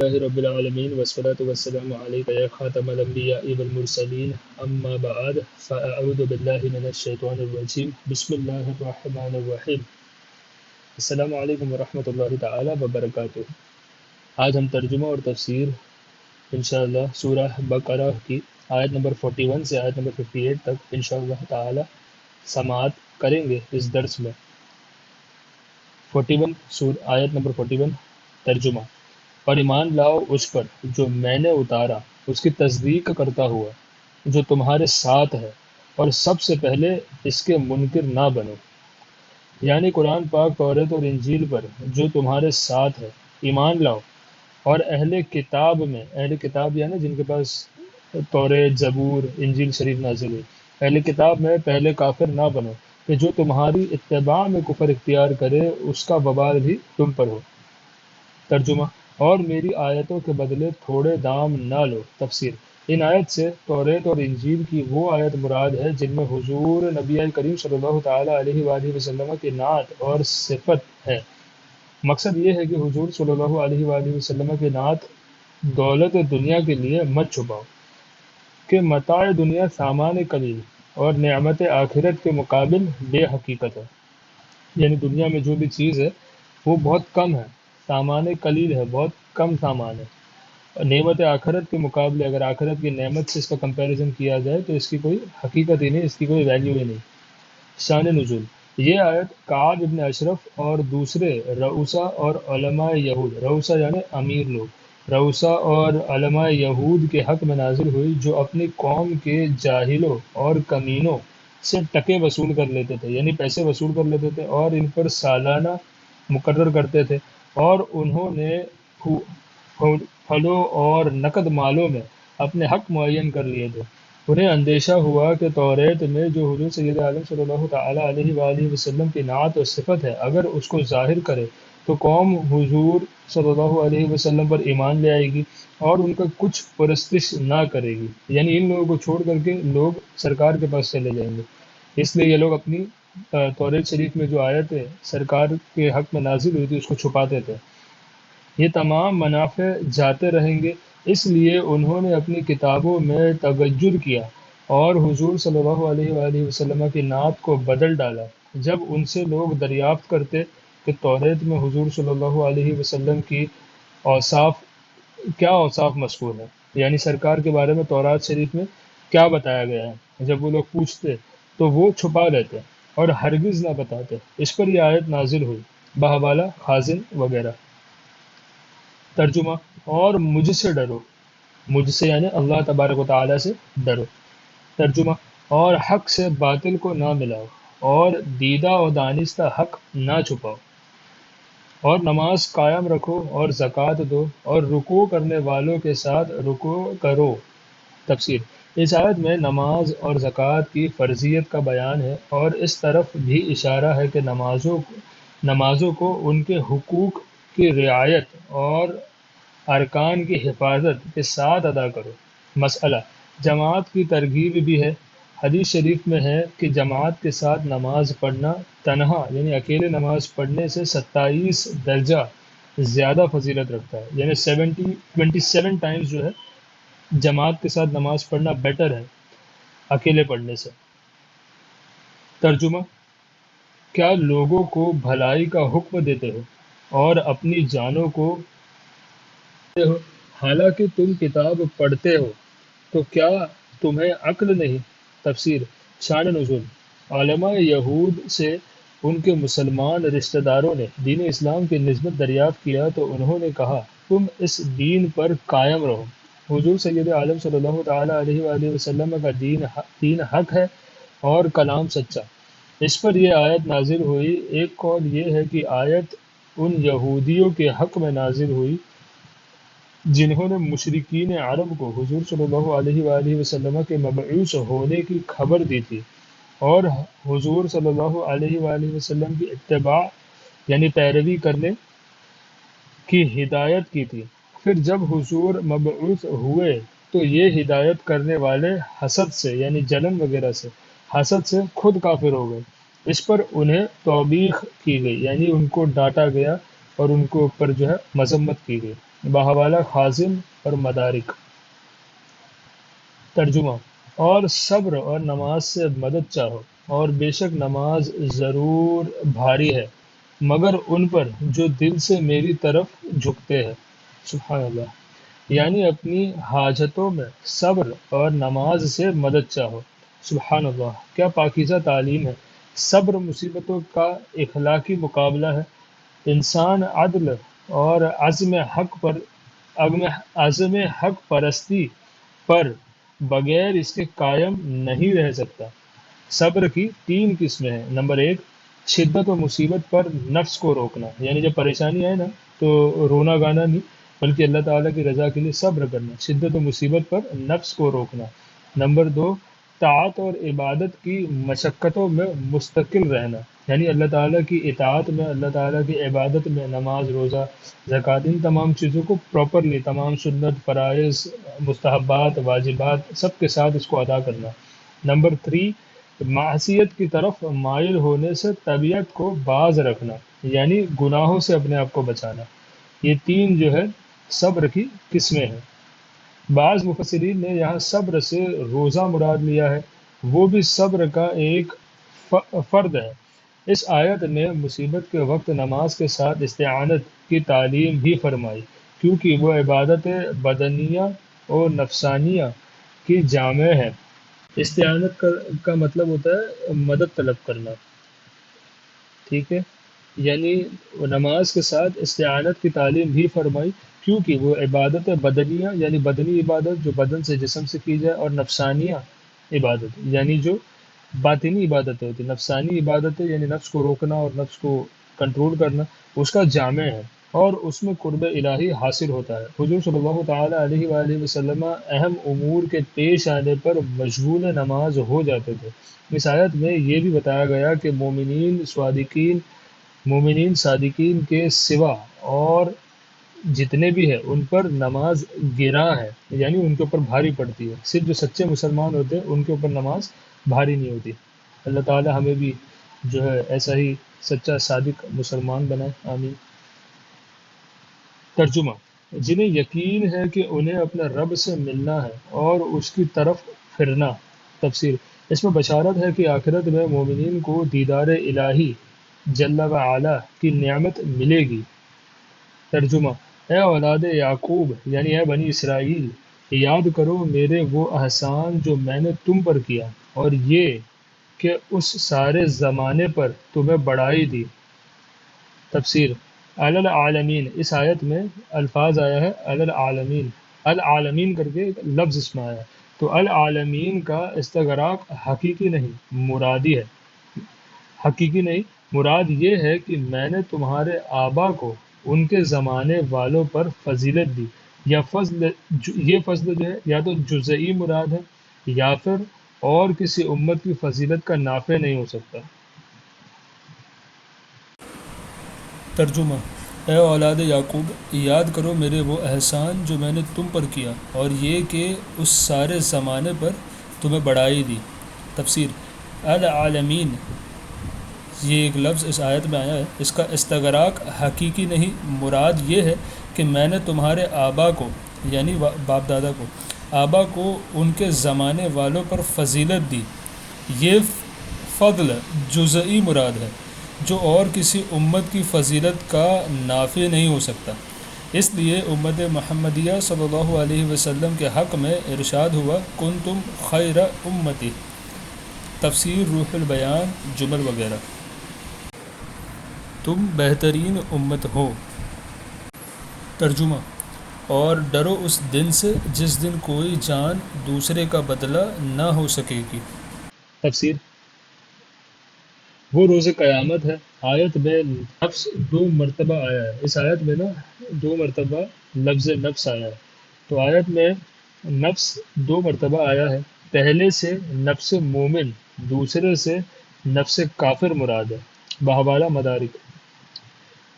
اللہ رب العالمین والصلاة والسلام علیک یا خاتم الانبیاء والمرسلین اما بعد فاعوذ باللہ من الشیطان الرجیم بسم اللہ الرحمن الرحیم السلام علیکم ورحمۃ اللہ تعالی وبرکاتہ۔ آج ہم ترجمہ اور تفسیر انشاءاللہ سورہ بقرہ کی آیت نمبر 41 سے آیت نمبر 58 تک انشاءاللہ تعالی سماعت کریں گے اس درس میں۔ 41 آیت نمبر 41 ترجمہ: اور ایمان لاؤ اس پر جو میں نے اتارا، اس کی تصدیق کرتا ہوا جو تمہارے ساتھ ہے، اور سب سے پہلے اس کے منکر نہ بنو۔ یعنی قرآن پاک، توریت اور انجیل پر جو تمہارے ساتھ ہے ایمان لاؤ، اور اہل کتاب میں، اہل کتاب یعنی جن کے پاس توریت، زبور، انجیل شریف نازل ہوئی، اہل کتاب میں پہلے کافر نہ بنو کہ جو تمہاری اتباع میں کفر اختیار کرے اس کا وبال بھی تم پر ہو۔ ترجمہ: اور میری آیتوں کے بدلے تھوڑے دام نہ لو۔ تفسیر: ان آیت سے توریت اور انجیل کی وہ آیت مراد ہے جن میں حضور نبی کریم صلی اللہ تعالیٰ علیہ وآلہ وسلم کی نعت اور صفت ہے۔ مقصد یہ ہے کہ حضور صلی اللہ علیہ وآلہ وسلم کی نعت دولت دنیا کے لیے مت چھپاؤ کہ متاع دنیا سامان قلیل اور نعمت آخرت کے مقابل بے حقیقت ہے۔ یعنی دنیا میں جو بھی چیز ہے وہ بہت کم ہے، سامان قلیل ہے، بہت کم سامان ہے، اور نعمت آخرت کے مقابلے اگر آخرت کی نعمت سے اس کا کمپیریزن کیا جائے تو اس کی کوئی حقیقت ہی نہیں، اس کی کوئی ویلیو ہی نہیں۔ شان نزول: یہ آیت کعب ابن اشرف اور دوسرے رؤسا اور علماء یہود، رؤسا یعنی امیر لوگ، رؤسا اور علماء یہود کے حق میں نازل ہوئی جو اپنی قوم کے جاہلوں اور کمینوں سے ٹکے وصول کر لیتے تھے، یعنی پیسے وصول کر لیتے تھے اور ان پر سالانہ مقرر کرتے تھے، اور انہوں نے پھلوں اور نقد مالوں میں اپنے حق معین کر لیے تھے۔ انہیں اندیشہ ہوا کہ توریت میں جو حضور سید عالم صلی اللہ تعالیٰ علیہ وآلہ وسلم کی نعت اور صفت ہے اگر اس کو ظاہر کرے تو قوم حضور صلی اللہ علیہ وسلم پر ایمان لے آئے گی اور ان کا کچھ پرستش نہ کرے گی، یعنی ان لوگوں کو چھوڑ کر کے لوگ سرکار کے پاس چلے جائیں گے۔ اس لیے یہ لوگ اپنی توریت شریف میں جو آیت سرکار کے حق میں نازل ہوئی تھی اس کو چھپاتے تھے۔ یہ تمام منافع جاتے رہیں گے، اس لیے انہوں نے اپنی کتابوں میں تغیر کیا اور حضور صلی اللہ علیہ وآلہ وسلم کی نعت کو بدل ڈالا۔ جب ان سے لوگ دریافت کرتے کہ توریت میں حضور صلی اللہ علیہ وسلم کی کیا اوصاف مذکور ہیں، یعنی سرکار کے بارے میں تورات شریف میں کیا بتایا گیا ہے، جب وہ لوگ پوچھتے تو وہ چھپا لیتے اور ہرگز نہ بتاتے۔ اس پر یہ آیت نازل ہوئی، بحوالہ خازن وغیرہ۔ ترجمہ: اور مجھ سے ڈرو، مجھ سے یعنی اللہ تبارک و تعالیٰ سے ڈرو۔ ترجمہ: اور حق سے باطل کو نہ ملاؤ، اور دیدہ و دانستہ حق نہ چھپاؤ، اور نماز قائم رکھو اور زکوٰۃ دو، اور رکوع کرنے والوں کے ساتھ رکوع کرو۔ تفسیر: اس آیت میں نماز اور زکوٰۃ کی فرضیت کا بیان ہے اور اس طرف بھی اشارہ ہے کہ نمازوں کو ان کے حقوق کی رعایت اور ارکان کی حفاظت کے ساتھ ادا کرو۔ مسئلہ: جماعت کی ترغیب بھی ہے۔ حدیث شریف میں ہے کہ جماعت کے ساتھ نماز پڑھنا تنہا یعنی اکیلے نماز پڑھنے سے 27 درجہ زیادہ فضیلت رکھتا ہے، یعنی 27 ٹائمز جو ہے جماعت کے ساتھ نماز پڑھنا بیٹر ہے اکیلے پڑھنے سے۔ ترجمہ: کیا لوگوں کو بھلائی کا حکم دیتے ہو اور اپنی جانوں کو ہو حالانکہ تم کتاب پڑھتے ہو، تو کیا تمہیں عقل نہیں؟ تفسیر: شان نزول: علماء یہود سے ان کے مسلمان رشتہ داروں نے دین اسلام کی نسبت دریافت کیا تو انہوں نے کہا تم اس دین پر قائم رہو۔ حضور سید عالم صلی اللہ تعالیٰ علیہ وآلہ وسلم کا دین حق ہے اور کلام سچا۔ اس پر یہ آیت نازل ہوئی۔ ایک قول یہ ہے کہ آیت ان یہودیوں کے حق میں نازل ہوئی جنہوں نے مشرکین عرب کو حضور صلی اللہ علیہ وآلہ وسلم کے مبعوث ہونے کی خبر دی تھی اور حضور صلی اللہ علیہ وآلہ وسلم کی اتباع یعنی پیروی کرنے کی ہدایت کی تھی۔ پھر جب حضور مبعوث ہوئے تو یہ ہدایت کرنے والے حسد سے یعنی جلن وغیرہ سے حسد سے خود کافر ہو گئے۔ اس پر انہیں توبیخ کی گئی، یعنی ان کو ڈانٹا گیا اور ان کے اوپر جو ہے مذمت کی گئی۔ بحوالہ خازن اور مدارک۔ ترجمہ: اور صبر اور نماز سے مدد چاہو، اور بے شک نماز ضرور بھاری ہے مگر ان پر جو دل سے میری طرف جھکتے ہیں۔ سبحان اللہ! یعنی اپنی حاجتوں میں صبر اور نماز سے مدد چاہو۔ سبحان اللہ! کیا پاکیزہ تعلیم ہے! صبر مصیبتوں کا اخلاقی مقابلہ ہے۔ انسان عدل اور عزم حق پرستی پر بغیر اس کے قائم نہیں رہ سکتا۔ صبر کی تین قسمیں ہیں۔ نمبر ایک، شدت و مصیبت پر نفس کو روکنا، یعنی جب پریشانی آئے نا تو رونا گانا نہیں بلکہ اللہ تعالیٰ کی رضا کے لیے صبر کرنا، شدت و مصیبت پر نفس کو روکنا۔ نمبر دو، طاعت اور عبادت کی مشقتوں میں مستقل رہنا، یعنی اللہ تعالیٰ کی اطاعت میں، اللہ تعالیٰ کی عبادت میں، نماز، روزہ، زکوٰۃ، ان تمام چیزوں کو پراپرلی، تمام سنت، فرائض، مستحبات، واجبات، سب کے ساتھ اس کو ادا کرنا۔ نمبر 3، معصیت کی طرف مائل ہونے سے طبیعت کو باز رکھنا، یعنی گناہوں سے اپنے آپ کو بچانا۔ یہ تین جو ہے صبر کی قسمیں ہیں۔ بعض مفسرین نے یہاں صبر سے روزہ مراد لیا ہے، وہ بھی صبر کا ایک فرد ہے۔ اس آیت نے مصیبت کے وقت نماز کے ساتھ استعانت کی تعلیم بھی فرمائی، کیونکہ وہ عبادت بدنیہ اور نفسانیہ کی جامع ہے۔ استعانت کا مطلب ہوتا ہے مدد طلب کرنا، ٹھیک ہے؟ یعنی نماز کے ساتھ استعانت کی تعلیم بھی فرمائی، کیونکہ وہ عبادت بدنیہ یعنی بدنی عبادت جو بدن سے جسم سے کی جائے، اور نفسانیہ عبادت یعنی جو باطنی عبادتیں ہوتی، نفسانی عبادتیں یعنی نفس کو روکنا اور نفس کو کنٹرول کرنا، اس کا جامع ہے، اور اس میں قرب الہی حاصل ہوتا ہے۔ حضور صلی اللہ تعالیٰ علیہ وآلہ وسلم اہم امور کے پیش آنے پر مشغول نماز ہو جاتے تھے۔ اس آیت میں یہ بھی بتایا گیا کہ مومنین صادقین کے سوا اور جتنے بھی ہیں ان پر نماز گراں ہے، یعنی ان کے اوپر بھاری پڑتی ہے۔ صرف جو سچے مسلمان ہوتے ہیں ان کے اوپر نماز بھاری نہیں ہوتی۔ اللہ تعالی ہمیں بھی جو ہے ایسا ہی سچا صادق مسلمان بنائے، آمین۔ ترجمہ: جنہیں یقین ہے کہ انہیں اپنے رب سے ملنا ہے اور اس کی طرف پھرنا۔ تفسیر: اس میں بشارت ہے کہ آخرت میں مومنین کو دیدار الہی جل وعلا کی نعمت ملے گی۔ ترجمہ: اے اولاد یعقوب یعنی اے بنی اسرائیل، یاد کرو میرے وہ احسان جو میں نے تم پر کیا، اور یہ کہ اس سارے زمانے پر تمہیں بڑائی دی۔ تفسیر: علی العالمین، اس آیت میں الفاظ آیا ہے علی العالمین، العالمین کر کے ایک لفظ اس میں آیا ہے، تو العالمین کا استغراق حقیقی نہیں مرادی ہے، حقیقی نہیں مراد یہ ہے کہ میں نے تمہارے آبا کو ان کے زمانے والوں پر فضیلت دی، یا یہ فضل جو ہے یا تو جزئی مراد ہے یا پھر اور کسی امت کی فضیلت کا نافع نہیں ہو سکتا۔ ترجمہ: اے اولاد یعقوب، یاد کرو میرے وہ احسان جو میں نے تم پر کیا، اور یہ کہ اس سارے زمانے پر تمہیں بڑائی دی۔ تفسیر: العالمین، یہ ایک لفظ اس آیت میں آیا ہے، اس کا استغراق حقیقی نہیں مراد یہ ہے کہ میں نے تمہارے آبا کو یعنی باپ دادا کو، آبا کو ان کے زمانے والوں پر فضیلت دی۔ یہ فضل جزئی مراد ہے جو اور کسی امت کی فضیلت کا نافع نہیں ہو سکتا۔ اس لیے امت محمدیہ صلی اللہ علیہ وسلم کے حق میں ارشاد ہوا کنتم خیر امتی۔ تفسیر روح البیان، جمل وغیرہ: تم بہترین امت ہو۔ ترجمہ: اور ڈرو اس دن سے جس دن کوئی جان دوسرے کا بدلہ نہ ہو سکے گی۔ تفسیر: وہ روز قیامت ہے۔ آیت میں نفس 2 مرتبہ آیا ہے، اس آیت میں نا 2 مرتبہ لفظ نفس آیا ہے، تو آیت میں نفس 2 مرتبہ آیا ہے۔ پہلے سے نفس مومن، دوسرے سے نفس کافر مراد ہے۔ بحوالہ مدارک۔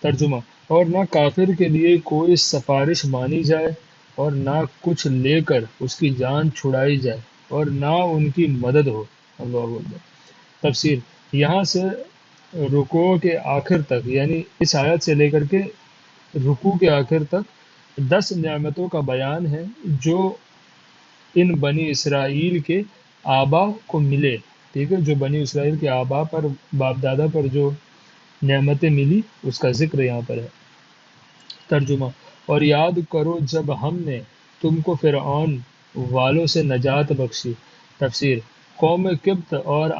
ترجمہ: اور نہ کافر کے لیے کوئی سفارش مانی جائے اور نہ کچھ لے کر اس کی جان چھڑائی جائے اور نہ ان کی مدد ہو۔ اللہ اکبر۔ تفسیر: یہاں سے رکوع کے آخر تک، یعنی اس آیت سے لے کر کے رکوع کے آخر تک 10 نعمتوں کا بیان ہے جو ان بنی اسرائیل کے آبا کو ملے. ٹھیک ہے، جو بنی اسرائیل کے آبا پر، باپ دادا پر جو نعمتیں ملی اس کا ذکر یہاں پر ہے. ترجمہ: اور یاد کرو جب ہم نے تم کو فرعون والوں سے نجات بخشی. تفسیر: قوم قبط اور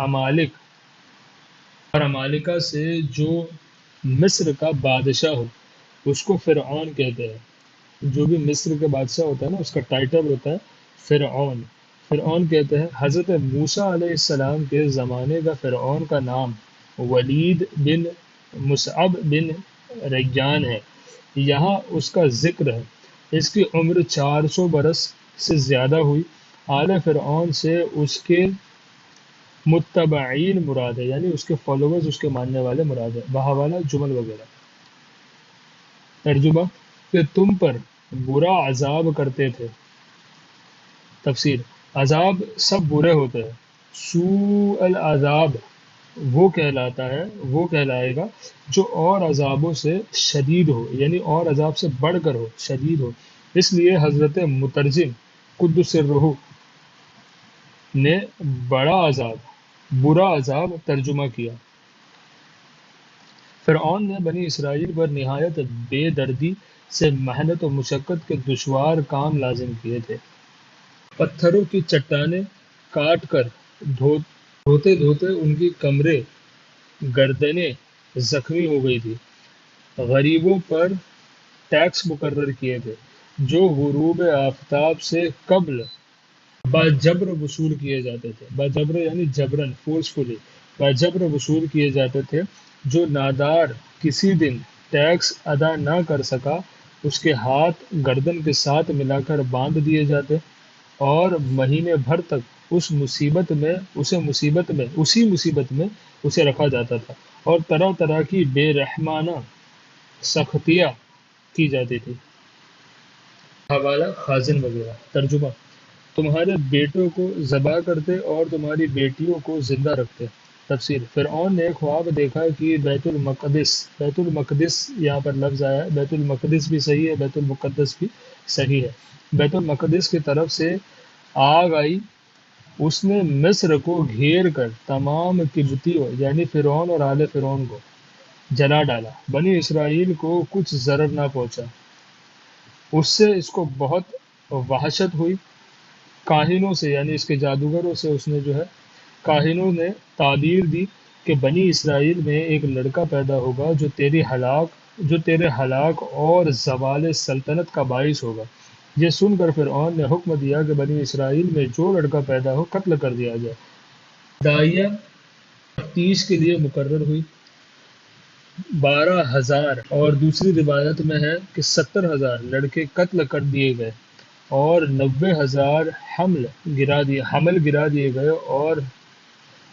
عمالقہ سے جو مصر کا بادشاہ ہو اس کو فرعون کہتے ہیں. جو بھی مصر کے بادشاہ ہوتا ہے نا، اس کا ٹائٹل ہوتا ہے فرعون. فرعون کہتے ہیں. حضرت موسیٰ علیہ السلام کے زمانے کا فرعون کا نام ولید بن مصعب بن ریان ہے. یہاں اس کا ذکر ہے. اس کی عمر 400 برس سے زیادہ ہوئی. آل فرعون سے اس کے متبعین مراد ہے، یعنی اس کے فالوورز، اس کے ماننے والے مراد ہے. بحوالہ جمل وغیرہ. ترجمہ: کہ تم پر برا عذاب کرتے تھے. تفسیر: عذاب سب برے ہوتے ہیں. سوء العذاب وہ کہلائے گا جو اور عذابوں سے شدید ہو، یعنی اور عذاب سے بڑھ کر ہو، شدید ہو. اس لیے حضرت مترجم قدس الروح نے برا عذاب ترجمہ کیا. فرعون نے بنی اسرائیل پر نہایت بے دردی سے محنت و مشقت کے دشوار کام لازم کیے تھے. پتھروں کی چٹانیں کاٹ کر دھوتے دھوتے ان کی کمریں، گردنیں زخمی ہو گئی تھی. غریبوں پر ٹیکس مقرر کیے تھے جو غروب آفتاب سے قبل باجبر وصول کیے جاتے تھے. باجبر یعنی جبرن، فورسفلی باجبر وصول کیے جاتے تھے. جو نادار کسی دن ٹیکس ادا نہ کر سکا اس کے ہاتھ گردن کے ساتھ ملا کر باندھ دیے جاتے اور مہینے بھر تک اسی مصیبت میں اسے رکھا جاتا تھا اور طرح طرح کی بے رحمانہ سختیاں کی جاتی تھی. حوالہ خازن وغیرہ. ترجمہ: تمہارے بیٹوں کو ذبح کرتے اور تمہاری بیٹیوں کو زندہ رکھتے. تفسیر: فرعون نے خواب دیکھا کہ بیت المقدس یہاں پر لفظ آیا ہے. بیت المقدس بھی صحیح ہے، بیت المقدس بھی صحیح ہے. بیت المقدس کی طرف سے آگ آئی. اس نے مصر کو گھیر کر تمام قبطیوں یعنی فرعون اور آل فرعون کو جلا ڈالا. بنی اسرائیل کو کچھ ضرر نہ پہنچا. اس سے اس کو بہت وحشت ہوئی. کاہنوں سے یعنی اس کے جادوگروں سے اس نے کاہنوں نے تعبیر دی کہ بنی اسرائیل میں ایک لڑکا پیدا ہوگا جو تیرے ہلاک اور زوال سلطنت کا باعث ہوگا. یہ سن کر فرعون نے حکم دیا کہ بنی اسرائیل میں جو لڑکا پیدا ہو قتل کر دیا جائے. داعیہ تفتیش کے لیے مقرر ہوئی. 12,000 اور دوسری روایت میں ہے کہ 70,000 لڑکے قتل کر دیے گئے اور 90,000 حمل گرا دیے گئے. اور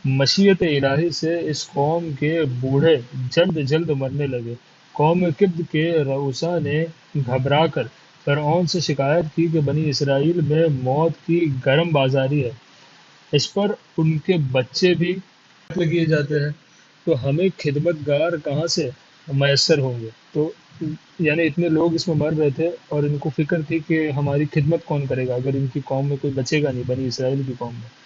مشیت الہی سے اس قوم کے بوڑھے جلد مرنے لگے. قوم قبط کے رؤسا نے گھبرا کر فرعون سے شکایت کی کہ بنی اسرائیل میں موت کی گرم بازاری ہے. اس پر ان کے بچے بھی قتل کیے جاتے ہیں، تو ہمیں خدمت گار کہاں سے میسر ہوں گے؟ تو یعنی اتنے لوگ اس میں مر رہے تھے اور ان کو فکر تھی کہ ہماری خدمت کون کرے گا اگر ان کی قوم میں کوئی بچے گا نہیں، بنی اسرائیل کی قوم میں.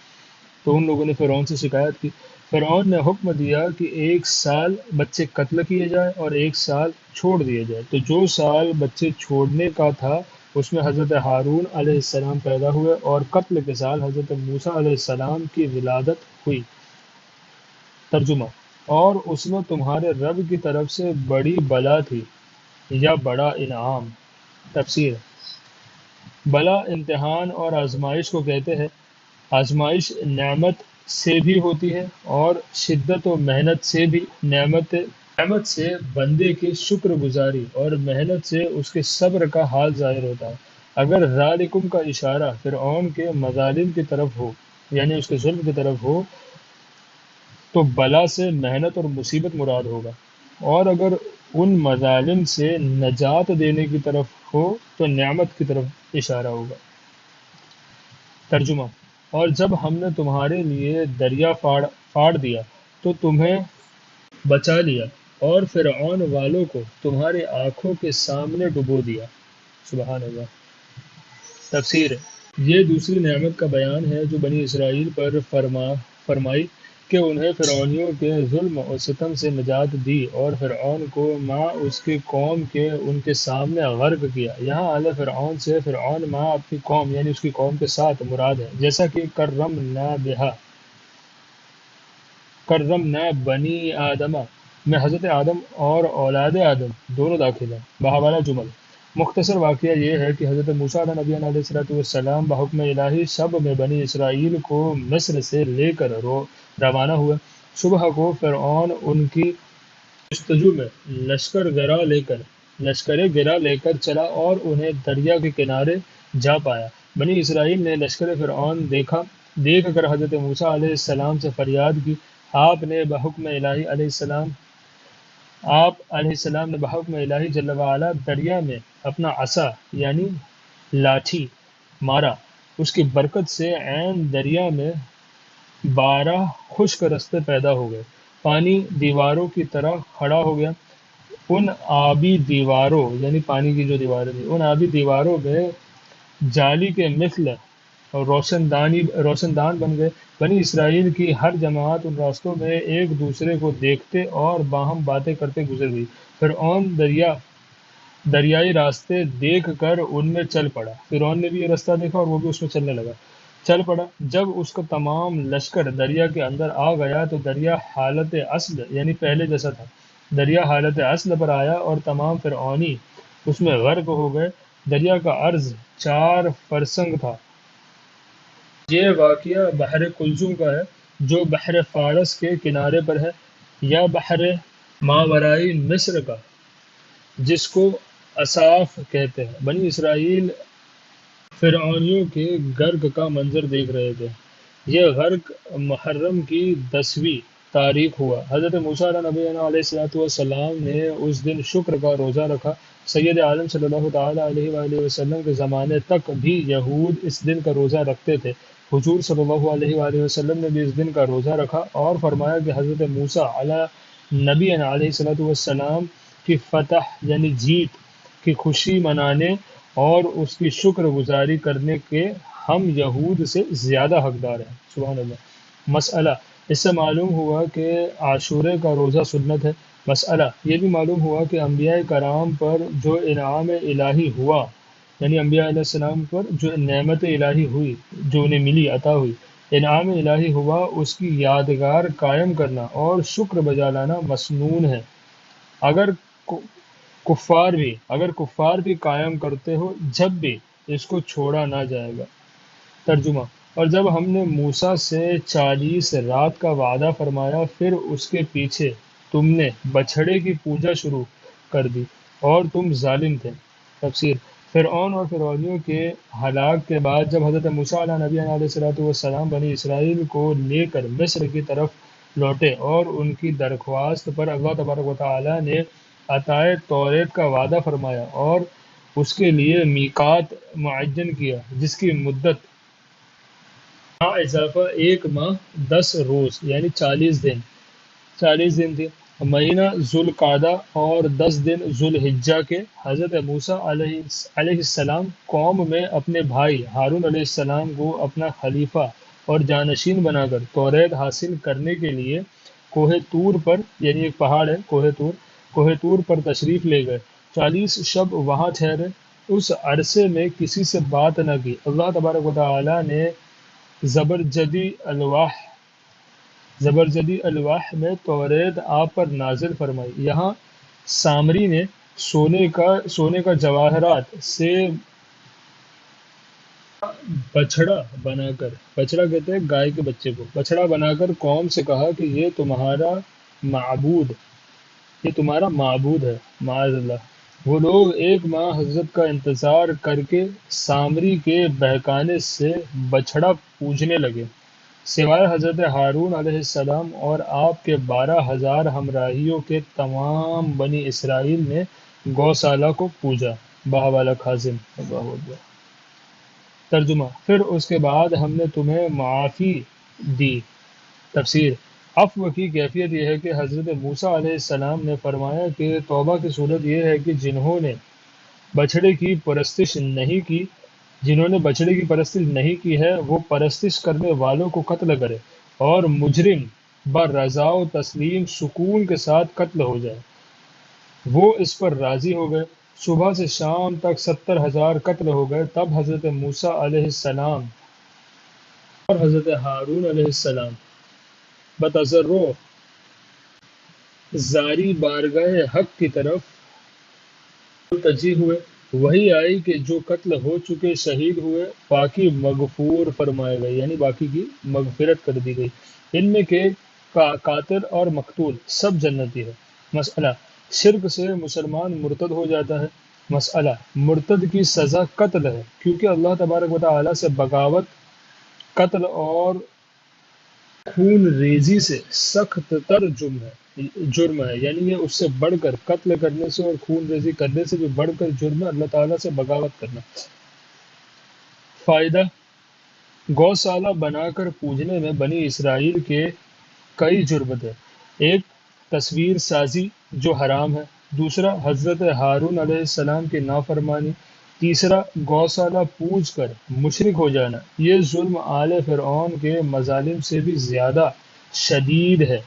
تو ان لوگوں نے فرعون سے شکایت کی. فرعون نے حکم دیا کہ 1 سال بچے قتل کیے جائے اور 1 سال چھوڑ دیے جائے. تو جو سال بچے چھوڑنے کا تھا اس میں حضرت ہارون علیہ السلام پیدا ہوئے اور قتل کے سال حضرت موسیٰ علیہ السلام کی ولادت ہوئی. ترجمہ: اور اس میں تمہارے رب کی طرف سے بڑی بلا تھی یا بڑا انعام. تفسیر: بلا امتحان اور آزمائش کو کہتے ہیں. آزمائش نعمت سے بھی ہوتی ہے اور شدت و محنت سے بھی. نعمت سے بندے کی شکر گزاری اور محنت سے اس کے صبر کا حال ظاہر ہوتا ہے. اگر ذالکم کا اشارہ فرعون کے مظالم کی طرف ہو یعنی اس کے ظلم کی طرف ہو تو بلا سے محنت اور مصیبت مراد ہوگا، اور اگر ان مظالم سے نجات دینے کی طرف ہو تو نعمت کی طرف اشارہ ہوگا. ترجمہ: اور جب ہم نے تمہارے لیے دریا پھاڑ دیا تو تمہیں بچا لیا اور فرعون والوں کو تمہاری آنکھوں کے سامنے ڈبو دیا. سبحان اللہ۔ تفسیر: یہ دوسری نعمت کا بیان ہے جو بنی اسرائیل پر فرمائی کہ انہیں فرعونیوں کے ظلم و ستم سے نجات دی اور فرعون کو مع اس کی قوم کے ان کے سامنے غرق کیا۔ یہاں آل فرعون سے فرعون مع اپنی قوم یعنی اس کی قوم کے ساتھ مراد ہے، جیسا کہ کرمنا بنی آدمہ میں حضرت آدم اور اولاد آدم دونوں داخل ہیں۔ بحوالہ جمل: مختصر واقعہ یہ ہے کہ حضرت موسیٰ علیہ نبی علیہ السلام بحکم الہی شب میں بنی اسرائیل کو مصر سے لے کر روانہ ہوئے۔ صبح کو فرعون ان کی جستجو میں لشکر گرا لے کر چلا اور انہیں دریا کے کنارے جا پایا۔ بنی اسرائیل نے لشکر فرعون دیکھ کر حضرت موسیٰ علیہ السلام سے فریاد کی۔ آپ علیہ السلام نے بحکم الہی جل وعلا دریا میں اپنا عصا یعنی لاٹھی مارا۔ اس کی برکت سے عین دریا میں 12 خشک رستے پیدا ہو گئے۔ پانی دیواروں کی طرح کھڑا ہو گیا۔ ان آبی دیواروں یعنی پانی کی جو دیواریں تھیں، ان آبی دیواروں میں جالی کے مثل روشندان بن گئے۔ بنی اسرائیل کی ہر جماعت ان راستوں میں ایک دوسرے کو دیکھتے اور باہم باتیں کرتے گزر گئی۔ فرعون دریائی راستے دیکھ کر ان میں چل پڑا۔ فرعون نے بھی یہ راستہ دیکھا اور وہ بھی اس میں چلنے لگا، چل پڑا۔ جب اس کا تمام لشکر دریا کے اندر آ گیا تو دریا حالت اصل یعنی پہلے جیسا تھا۔ دریا حالت اصل پر آیا اور تمام فرعونی اس میں غرق ہو گئے۔ دریا کا عرض 4 فرسنگ تھا۔ یہ واقعہ بحر کلثوم کا ہے جو بحر فارس کے کنارے پر ہے، یا بحر ماورائی مصر کا جس کو اصاف کہتے ہیں۔ بنی اسرائیل فرعونیوں کے غرق کا منظر دیکھ رہے تھے۔ یہ غرق محرم کی 10ویں تاریخ ہوا۔ حضرت موسیٰ علیہ نبی علیہ السلام نے اس دن شکر کا روزہ رکھا۔ سید عالم صلی اللہ تعالیٰ علیہ وآلہ وسلم کے زمانے تک بھی یہود اس دن کا روزہ رکھتے تھے۔ حضور صلی اللہ علیہ وآلہ وسلم نے بھی اس دن کا روزہ رکھا اور فرمایا کہ حضرت موسیٰ علیہ نبی علیہ السلام کی فتح یعنی جیت کی خوشی منانے اور اس کی شکر گزاری کرنے کے ہم یہود سے زیادہ حقدار ہیں۔ سبحان اللہ۔ مسئلہ: اس سے معلوم ہوا کہ عاشورے کا روزہ سنت ہے۔ مسئلہ: یہ بھی معلوم ہوا کہ انبیاء کرام پر جو انعام الہی ہوا یعنی انبیاء علیہ السلام پر جو نعمت الہی ہوئی جو انہیں ملی عطا ہوئی، انعام الہی ہوا، اس کی یادگار قائم کرنا اور شکر بجا لانا مسنون ہے، اگر کفار بھی قائم کرتے ہو جب بھی اس کو چھوڑا نہ جائے گا۔ ترجمہ: اور جب ہم نے موسیٰ سے 40 رات کا وعدہ فرمایا پھر اس کے پیچھے تم نے بچھڑے کی پوجا شروع کر دی اور تم ظالم تھے۔ تفسیر: فرعون اور فرعونیوں کے ہلاک کے بعد جب حضرت موسیٰ علیہ نبی علیہ السلام بنی اسرائیل کو لے کر مصر کی طرف لوٹے اور ان کی درخواست پر اللہ تبارک و تعالیٰ نے عطائے توریت کا وعدہ فرمایا اور اس کے لیے میقات معین کیا جس کی مدت اضافہ 1 ماہ 10 روز یعنی 40 دن تھی، مہینہ ذوالقعدہ اور 10 دن ذوالحجہ کے، حضرت موسیٰ علیہ السلام قوم میں اپنے بھائی ہارون علیہ السلام کو اپنا خلیفہ اور جانشین بنا کر توریت حاصل کرنے کے لیے کوہ طور پر یعنی ایک پہاڑ ہے کوہ طور پر تشریف لے گئے۔ 40 شب وہاں ٹھہرے، اس عرصے میں کسی سے بات نہ کی۔ اللہ تبارک و تعالیٰ نے زبرجدی الواح میں توریت آپ پر نازل فرمائی۔ یہاں سامری نے سونے کا جواہرات سے بچھڑا کہتے ہیں گائے کے بچے کو، بچھڑا بنا کر قوم سے کہا کہ یہ تمہارا معبود ہے، معاذ اللہ۔ وہ لوگ 1 ماہ حضرت کا انتظار کر کے سامری کے بہکانے سے بچھڑا پوجنے لگے، سوائے حضرت ہارون علیہ السلام اور آپ کے 12,000 ہمراہیوں کے تمام بنی اسرائیل نے گوشالہ کو پوجا۔ بحوالہ کاظم۔ اللہ اکبر۔ ترجمہ: پھر اس کے بعد ہم نے تمہیں معافی دی۔ تفسیر: عفو کی کیفیت یہ ہے کہ حضرت موسیٰ علیہ السلام نے فرمایا کہ توبہ کی صورت یہ ہے کہ جنہوں نے بچھڑے کی پرستش نہیں کی جنہوں نے بچڑے کی پرستش نہیں کی ہے وہ پرستش کرنے والوں کو قتل کرے اور مجرم برضا و تسلیم سکون کے ساتھ قتل ہو جائے۔ وہ اس پر راضی ہو گئے۔ صبح سے شام تک 70,000 قتل ہو گئے۔ تب حضرت موسیٰ علیہ السلام اور حضرت ہارون علیہ السلام بتضرع زاری بارگاہ حق کی طرف متوجہ ہوئے۔ وہی آئی کہ جو قتل ہو چکے شہید ہوئے باقی مغفور فرمائے گئے، یعنی باقی کی مغفرت کر دی گئی۔ ان میں کے قاتل اور مقتول سب جنتی ہے۔ مسئلہ شرک سے مسلمان مرتد ہو جاتا ہے۔ مسئلہ مرتد کی سزا قتل ہے کیونکہ اللہ تبارک و تعالی سے بغاوت قتل اور خون ریزی سے سخت تر جرم ہے، یعنی یہ اس سے بڑھ کر قتل کرنے سے اور خون ریزی کرنے سے بھی بڑھ کر جرم ہے اللہ تعالیٰ سے بغاوت کرنا۔ فائدہ گوشالہ بنا کر پوجنے میں بنی اسرائیل کے کئی جرم تھے۔ ایک تصویر سازی جو حرام ہے، دوسرا حضرت ہارون علیہ السلام کی نافرمانی، تیسرا گوشالہ پوج کر مشرک ہو جانا۔ یہ ظلم آل فرعون کے مظالم سے بھی زیادہ شدید ہے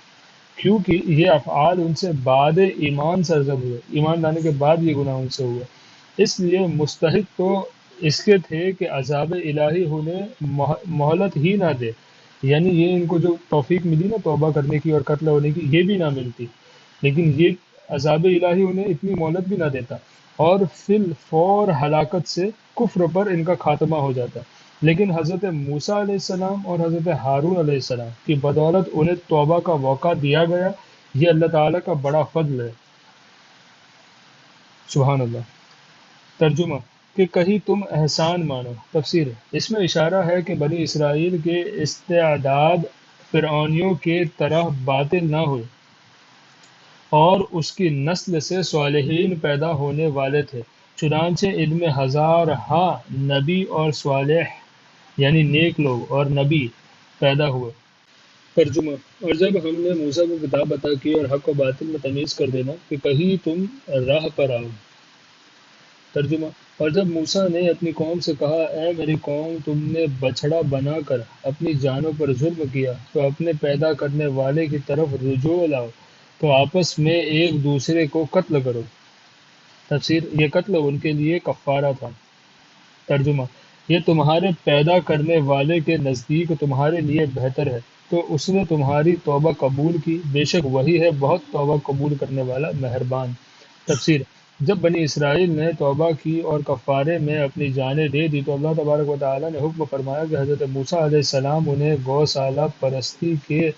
کیونکہ یہ افعال ان سے بعد ایمان سرزد ہوئے، ایمان لانے کے بعد یہ گناہ ان سے ہوئے، اس لیے مستحق تو اس کے تھے کہ عذاب الہی انہیں مہلت ہی نہ دے، یعنی یہ ان کو جو توفیق ملی نا توبہ کرنے کی اور قتل ہونے کی یہ بھی نہ ملتی، لیکن یہ عذاب الہی انہیں اتنی مہلت بھی نہ دیتا اور فی الفور ہلاکت سے کفر پر ان کا خاتمہ ہو جاتا۔ لیکن حضرت موسیٰ علیہ السلام اور حضرت ہارون علیہ السلام کی بدولت انہیں توبہ کا موقع دیا گیا، یہ اللہ تعالیٰ کا بڑا فضل ہے۔ سبحان اللہ۔ ترجمہ کہ کہیں تم احسان مانو۔ تفسیر اس میں اشارہ ہے کہ بنی اسرائیل کے استعداد فرعونیوں کے طرح باطل نہ ہوئے اور اس کی نسل سے صالحین پیدا ہونے والے تھے، چنانچہ ان میں ہزارہا نبی اور صالح یعنی نیک لوگ اور نبی پیدا ہوئے۔ ترجمہ اور جب ہم نے موسیٰ کو کتاب عطا کی اور حق و باطل میں تمیز کر دینا کہ کہیں تم راہ پر آؤ۔ ترجمہ اور جب موسیٰ نے اپنی قوم سے کہا اے میری قوم تم نے بچھڑا بنا کر اپنی جانوں پر ظلم کیا تو اپنے پیدا کرنے والے کی طرف رجوع لاؤ تو آپس میں ایک دوسرے کو قتل کرو۔ تفسیر یہ قتل ان کے لیے کفارہ تھا۔ ترجمہ یہ تمہارے پیدا کرنے والے کے نزدیک تمہارے لیے بہتر ہے تو اس نے تمہاری توبہ قبول کی، بے شک وہی ہے بہت توبہ قبول کرنے والا مہربان۔ تفسیر جب بنی اسرائیل نے توبہ کی اور کفارے میں اپنی جانیں دے دی تو اللہ تبارک و تعالیٰ نے حکم فرمایا کہ حضرت موسیٰ علیہ السلام انہیں گوشالہ پرستی کے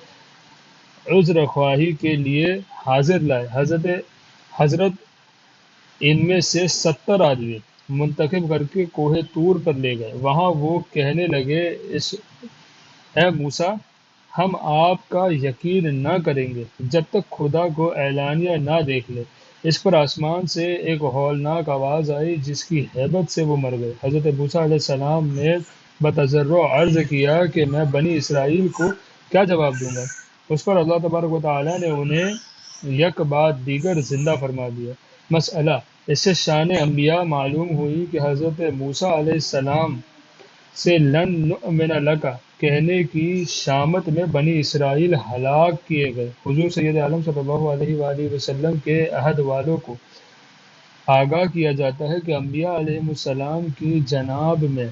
عذر خواہی کے لیے حاضر لائے۔ حضرت ان میں سے 70 آدمی منتخب کر کے کوہ طور پر لے گئے۔ وہاں وہ کہنے لگے اے موسیٰ ہم آپ کا یقین نہ کریں گے جب تک خدا کو اعلانیہ نہ دیکھ لے۔ اس پر آسمان سے ایک ہولناک آواز آئی جس کی ہیبت سے وہ مر گئے۔ حضرت موسیٰ علیہ السلام نے بتضرع عرض کیا کہ میں بنی اسرائیل کو کیا جواب دوں گا؟ اس پر اللہ تبارک و تعالیٰ نے انہیں یک بعد دیگر زندہ فرما دیا۔ مسئلہ اس سے شان انبیاء معلوم ہوئی کہ حضرت موسیٰ علیہ السلام سے لن نؤمن لک کہنے کی شامت میں بنی اسرائیل ہلاک کیے گئے۔ حضور سید عالم صلی اللہ علیہ وآلہ وسلم کے عہد والوں کو آگاہ کیا جاتا ہے کہ انبیاء علیہ السلام کی جناب میں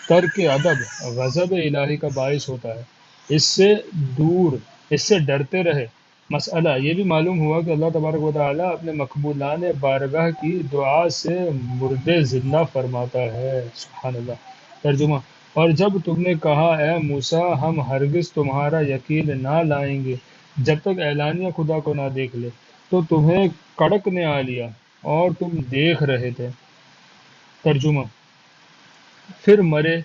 ترک ادب غضب الہی کا باعث ہوتا ہے، اس سے ڈرتے رہے۔ مسئلہ یہ بھی معلوم ہوا کہ اللہ تبارک و تعالیٰ اپنے مقبولان بارگاہ کی دعا سے مردے زندہ فرماتا ہے۔ سبحان اللہ۔ ترجمہ اور جب تم نے کہا اے موسیٰ ہم ہرگز تمہارا یقین نہ لائیں گے جب تک اعلانیہ خدا کو نہ دیکھ لے تو تمہیں کڑک نے آ لیا اور تم دیکھ رہے تھے۔ ترجمہ پھر مرے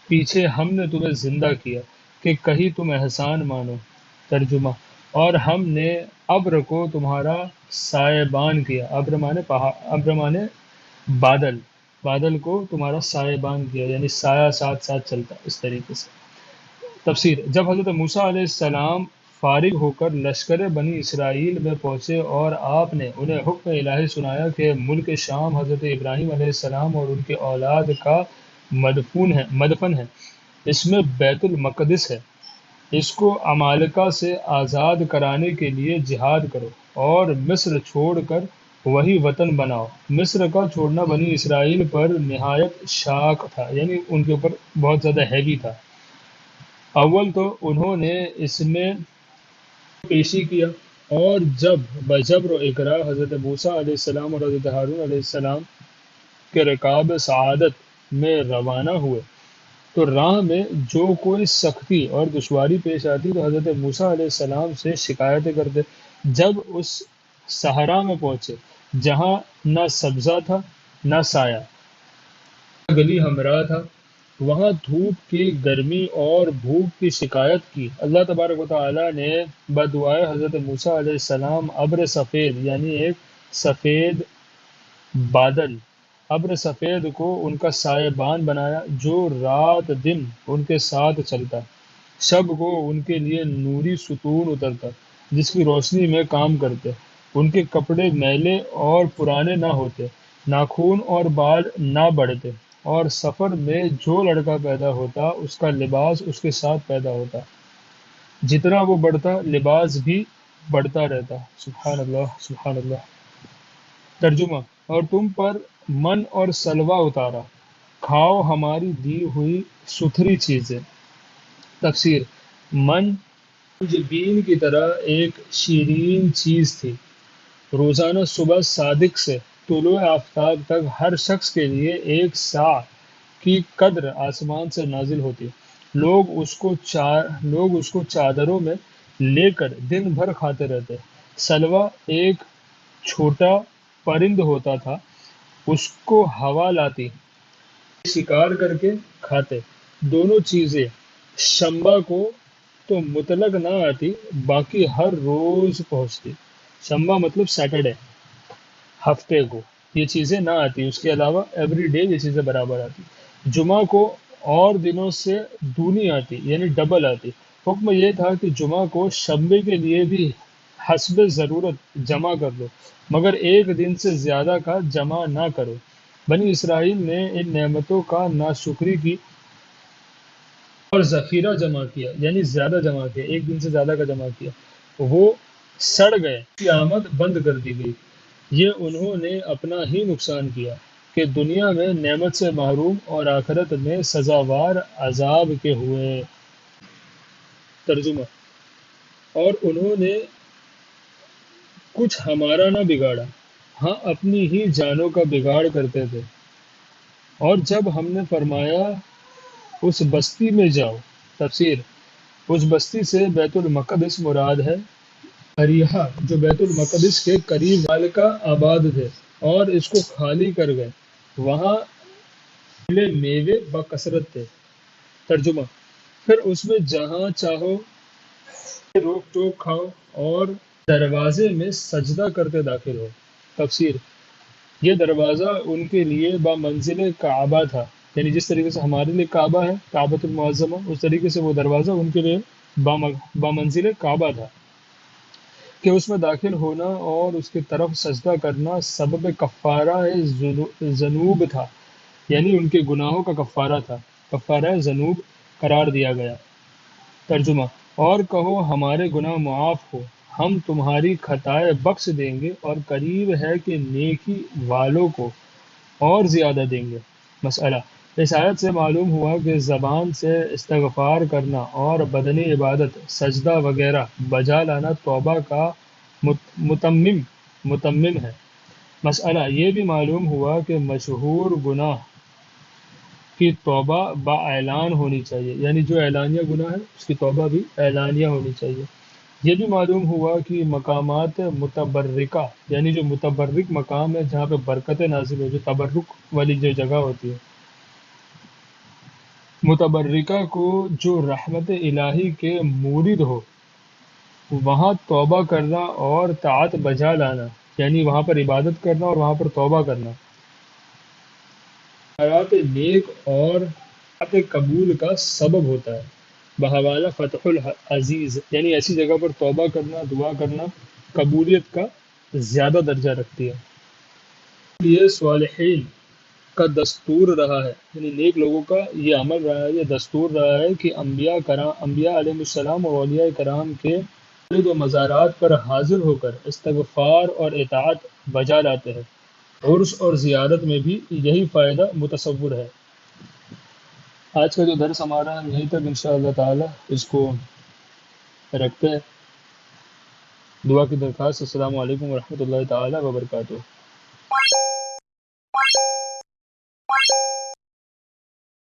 پیچھے ہم نے تمہیں زندہ کیا کہ کہیں تم احسان مانو۔ ترجمہ اور ہم نے ابر کو تمہارا سائبان کیا، ابر مانے بادل کو تمہارا سائبان کیا، یعنی سایہ ساتھ ساتھ چلتا اس طریقے سے۔ تفسیر جب حضرت موسیٰ علیہ السلام فارغ ہو کر لشکر بنی اسرائیل میں پہنچے اور آپ نے انہیں حکم الہی سنایا کہ ملک شام حضرت ابراہیم علیہ السلام اور ان کے اولاد کا مدفن ہے، اس میں بیت المقدس ہے، اس کو عمالقہ سے آزاد کرانے کے لیے جہاد کرو اور مصر چھوڑ کر وہی وطن بناؤ۔ مصر کا چھوڑنا بنی اسرائیل پر نہایت شاق تھا، یعنی ان کے اوپر بہت زیادہ ہیوی تھا۔ اول تو انہوں نے اس میں پیشی کیا، اور جب بجبر و اکرا حضرت موسیٰ علیہ السلام اور حضرت ہارون علیہ السلام کے رکاب سعادت میں روانہ ہوئے تو راہ میں جو کوئی سختی اور دشواری پیش آتی تو حضرت موسیٰ علیہ السلام سے شکایتیں کرتے۔ جب اس صحرا میں پہنچے جہاں نہ سبزہ تھا نہ سایہ، گلی ہمراہ تھا، وہاں دھوپ کی گرمی اور بھوک کی شکایت کی، اللہ تبارک و تعالیٰ نے بدعائے حضرت موسیٰ علیہ السلام ابر سفید، یعنی ایک سفید بادل، ابر سفید کو ان کا سائے بان بنایا جو رات دن ان کے ساتھ چلتا، شب کو ان کے لیے نوری ستون اترتا جس کی روشنی میں کام کرتے، ان کے کپڑے میلے اور پرانے نہ ہوتے، ناخن اور بال نہ بڑھتے، اور سفر میں جو لڑکا پیدا ہوتا اس کا لباس اس کے ساتھ پیدا ہوتا، جتنا وہ بڑھتا لباس بھی بڑھتا رہتا۔ سبحان اللہ، سبحان اللہ۔ ترجمہ: اور تم پر من اور سلوہ اتارا، کھاؤ ہماری دی ہوئی ستھری چیزیں۔ تفسیر: من بین کی طرح ایک شیرین چیز تھی، روزانہ صبح صادق سے طلوع آفتاب تک ہر شخص کے لیے ایک سا کی قدر آسمان سے نازل ہوتی، لوگ اس کو چادروں میں لے کر دن بھر کھاتے رہتے۔ سلوہ ایک چھوٹا پرند ہوتا تھا، اس کو ہوا لاتی، شکار کر کے کھاتے۔ دونوں چیزیں شنبہ کو تو مطلق نہ آتی، باقی ہر روز پہنچتی۔ شنبہ مطلب سیٹرڈے، ہفتے کو یہ چیزیں نہ آتی، اس کے علاوہ ایوری ڈے یہ چیزیں برابر آتی۔ جمعہ کو اور دنوں سے دونی آتی، یعنی ڈبل آتی۔ حکم یہ تھا کہ جمعہ کو شنبے کے لیے بھی حسب ضرورت جمع کر لو، مگر ایک دن سے زیادہ کا جمع نہ کرو۔ بنی اسرائیل نے ان نعمتوں کا ناشکری کی اور ذخیرہ جمع کیا، یعنی زیادہ جمع کیا، ایک دن سے زیادہ کا جمع کیا، وہ سڑ گئے، اس کی آمد بند کر دی گئی۔ یہ انہوں نے اپنا ہی نقصان کیا کہ دنیا میں نعمت سے محروم اور آخرت میں سزاوار عذاب کے ہوئے۔ ترجمہ: اور انہوں نے کچھ ہمارا نہ بگاڑا، ہاں اپنی ہی جانوں کا بگاڑ کرتے تھے۔ اور جب ہم نے فرمایا اس بستی میں جاؤ۔ تفسیر: اس بستی سے بیت المقدس مراد ہے۔ اریحا جو بیت المقدس کے قریب مالکہ آباد تھے اور اس کو خالی کر گئے، وہاں پھلے میوے بکثرت تھے۔ ترجمہ: پھر اس میں جہاں چاہو روک ٹوک کھاؤ اور دروازے میں سجدہ کرتے داخل ہو۔ تفسیر: یہ دروازہ ان کے لیے بمنزل کعبہ تھا، یعنی جس طریقے سے ہمارے لیے کعبہ ہے کعبۃ المعظمہ، اس طریقے سے وہ دروازہ ان کے لیے بمنزل کعبہ تھا کہ اس میں داخل ہونا اور اس کی طرف سجدہ کرنا سبب کفارہ ذنوب تھا، یعنی ان کے گناہوں کا کفارہ تھا، کفارہ ذنوب قرار دیا گیا۔ ترجمہ: اور کہو ہمارے گناہ معاف ہو، ہم تمہاری خطائیں بخش دیں گے اور قریب ہے کہ نیکی والوں کو اور زیادہ دیں گے۔ مسئلہ: اس آیت سے معلوم ہوا کہ زبان سے استغفار کرنا اور بدنی عبادت سجدہ وغیرہ بجا لانا توبہ کا متمم ہے۔ مسئلہ: یہ بھی معلوم ہوا کہ مشہور گناہ کی توبہ باعلان ہونی چاہیے، یعنی جو اعلانیہ گناہ ہے اس کی توبہ بھی اعلانیہ ہونی چاہیے۔ یہ بھی معلوم ہوا کہ مقامات متبرکہ، یعنی جو متبرک مقام ہے جہاں پہ برکتیں نازل ہو، جو تبرک والی جو جگہ ہوتی ہے، متبرکہ کو جو رحمت الہی کے مورد ہو، وہاں توبہ کرنا اور طاعت بجا لانا، یعنی وہاں پر عبادت کرنا اور وہاں پر توبہ کرنا، حیات نیک اور حیات قبول کا سبب ہوتا ہے۔ بحوالہ فتح العزیز، یعنی ایسی جگہ پر توبہ کرنا، دعا کرنا قبولیت کا زیادہ درجہ رکھتی ہے۔ یہ صالحین کا دستور رہا ہے، یعنی نیک لوگوں کا یہ عمل رہا ہے، یہ دستور رہا ہے کہ انبیاء علیہ السلام اور اولیاء کرام کے مولد و مزارات پر حاضر ہو کر استغفار اور اطاعت بجا لاتے ہیں۔ عرس اور زیارت میں بھی یہی فائدہ متصور ہے۔ آج کا جو درس ہمارا ہے یہیں تک انشاءاللہ تعالی اس کو رکھتے ہیں۔ دعا کی درخواست۔ السلام علیکم ورحمۃ اللہ تعالی وبرکاتہ۔